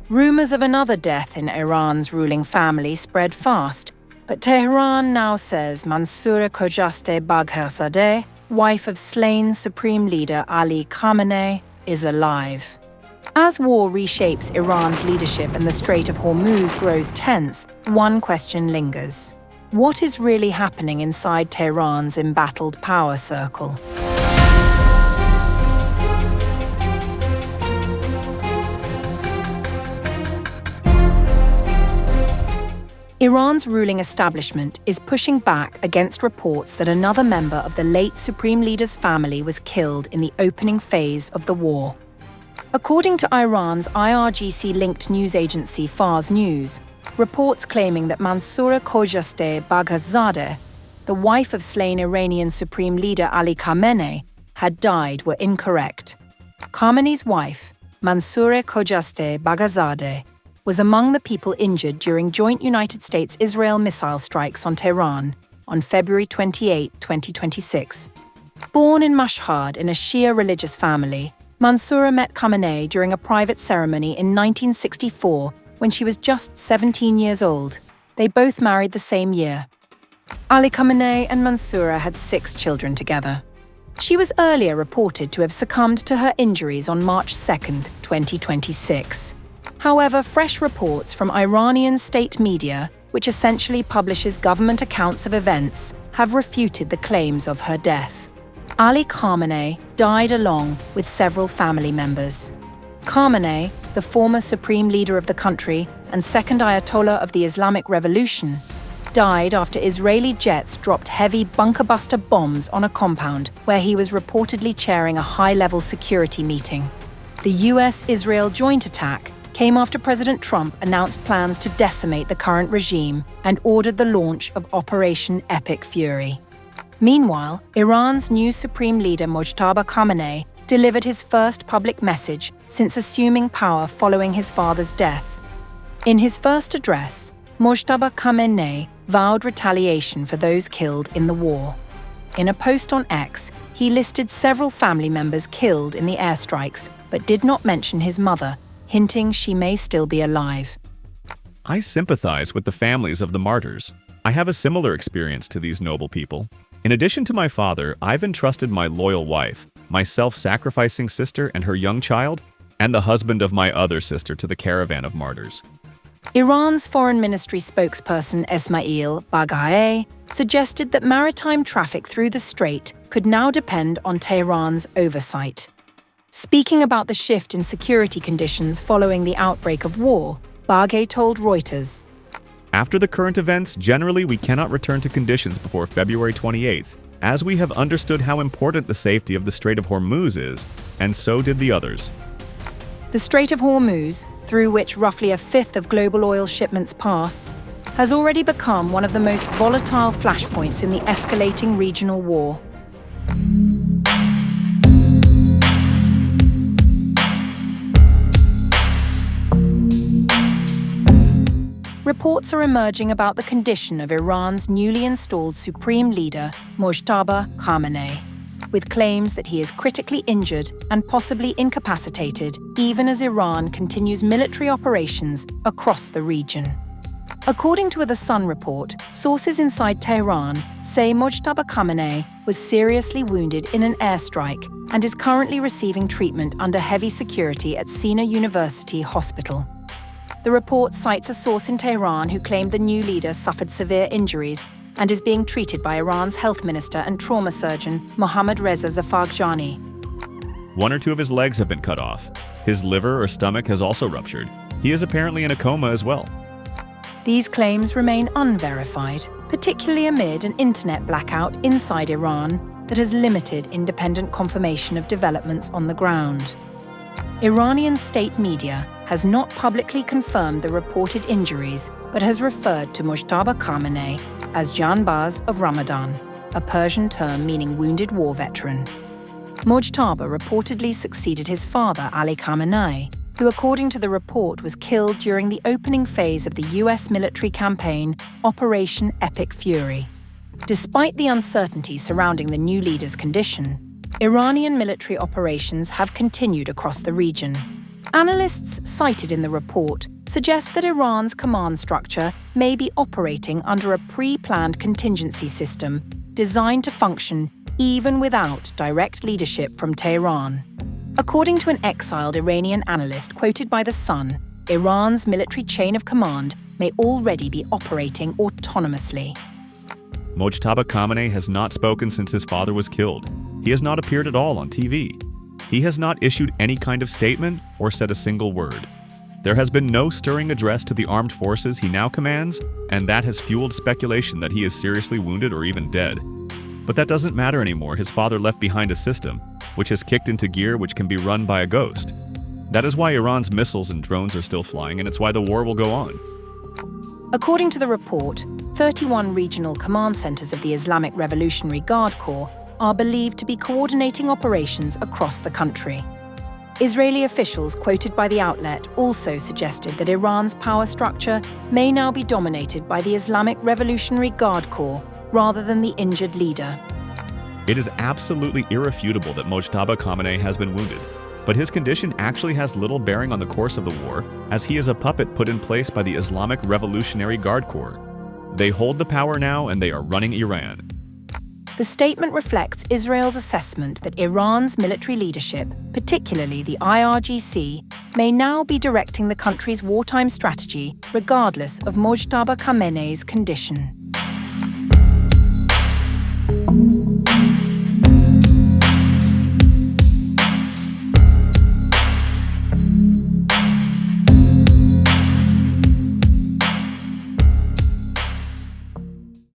Rumors of another death in Iran's ruling family spread fast, but Tehran now says Mansoureh Khojasteh Bagherzadeh, wife of slain Supreme Leader Ali Khamenei, is alive. As war reshapes Iran's leadership and the Strait of Hormuz grows tense, one question lingers. What is really happening inside Tehran's embattled power circle? Iran's ruling establishment is pushing back against reports that another member of the late Supreme Leader's family was killed in the opening phase of the war. According to Iran's IRGC-linked news agency Fars News, reports claiming that Mansoureh Khojasteh Bagherzadeh, the wife of slain Iranian Supreme Leader Ali Khamenei, had died were incorrect. Khamenei's wife, Mansoureh Khojasteh Bagherzadeh, was among the people injured during joint United States-Israel missile strikes on Tehran on February 28, 2026. Born in Mashhad in a Shia religious family, Mansoureh met Khamenei during a private ceremony in 1964 when she was just 17 years old. They both married the same year. Ali Khamenei and Mansoureh had 6 children together. She was earlier reported to have succumbed to her injuries on March 2, 2026. However, fresh reports from Iranian state media, which essentially publishes government accounts of events, have refuted the claims of her death. Ali Khamenei died along with several family members. Khamenei, the former supreme leader of the country and second Ayatollah of the Islamic Revolution, died after Israeli jets dropped heavy bunker-buster bombs on a compound where he was reportedly chairing a high-level security meeting. The US-Israel joint attack came after President Trump announced plans to decimate the current regime and ordered the launch of Operation Epic Fury. Meanwhile, Iran's new Supreme Leader Mojtaba Khamenei delivered his first public message since assuming power following his father's death. In his first address, Mojtaba Khamenei vowed retaliation for those killed in the war. In a post on X, he listed several family members killed in the airstrikes, but did not mention his mother, hinting she may still be alive. I sympathize with the families of the martyrs. I have a similar experience to these noble people. In addition to my father, I've entrusted my loyal wife, my self-sacrificing sister and her young child, and the husband of my other sister to the caravan of martyrs. Iran's Foreign Ministry spokesperson Esmail Baghaei suggested that maritime traffic through the strait could now depend on Tehran's oversight. Speaking about the shift in security conditions following the outbreak of war, Baghaei told Reuters, After the current events, generally we cannot return to conditions before February 28th, as we have understood how important the safety of the Strait of Hormuz is, and so did the others. The Strait of Hormuz, through which roughly a fifth of global oil shipments pass, has already become one of the most volatile flashpoints in the escalating regional war. Reports are emerging about the condition of Iran's newly installed Supreme Leader, Mojtaba Khamenei, with claims that he is critically injured and possibly incapacitated even as Iran continues military operations across the region. According to a The Sun report, sources inside Tehran say Mojtaba Khamenei was seriously wounded in an airstrike and is currently receiving treatment under heavy security at Sina University Hospital. The report cites a source in Tehran who claimed the new leader suffered severe injuries and is being treated by Iran's health minister and trauma surgeon Mohammad Reza Zafarjani. 1 or 2 of his legs have been cut off. His liver or stomach has also ruptured. He is apparently in a coma as well. These claims remain unverified, particularly amid an internet blackout inside Iran that has limited independent confirmation of developments on the ground. Iranian state media has not publicly confirmed the reported injuries, but has referred to Mojtaba Khamenei as Janbaz of Ramadan, a Persian term meaning wounded war veteran. Mojtaba reportedly succeeded his father, Ali Khamenei, who, according to the report, was killed during the opening phase of the US military campaign, Operation Epic Fury. Despite the uncertainty surrounding the new leader's condition, Iranian military operations have continued across the region. Analysts cited in the report suggest that Iran's command structure may be operating under a pre-planned contingency system designed to function even without direct leadership from Tehran. According to an exiled Iranian analyst quoted by The Sun, Iran's military chain of command may already be operating autonomously. Mojtaba Khamenei has not spoken since his father was killed. He has not appeared at all on TV. He has not issued any kind of statement or said a single word. There has been no stirring address to the armed forces he now commands, and that has fueled speculation that he is seriously wounded or even dead. But that doesn't matter anymore. His father left behind a system which has kicked into gear which can be run by a ghost. That is why Iran's missiles and drones are still flying, and it's why the war will go on. According to the report, 31 regional command centers of the Islamic Revolutionary Guard Corps are believed to be coordinating operations across the country. Israeli officials quoted by the outlet also suggested that Iran's power structure may now be dominated by the Islamic Revolutionary Guard Corps rather than the injured leader. It is absolutely irrefutable that Mojtaba Khamenei has been wounded, but his condition actually has little bearing on the course of the war, as he is a puppet put in place by the Islamic Revolutionary Guard Corps. They hold the power now and they are running Iran. The statement reflects Israel's assessment that Iran's military leadership, particularly the IRGC, may now be directing the country's wartime strategy regardless of Mojtaba Khamenei's condition.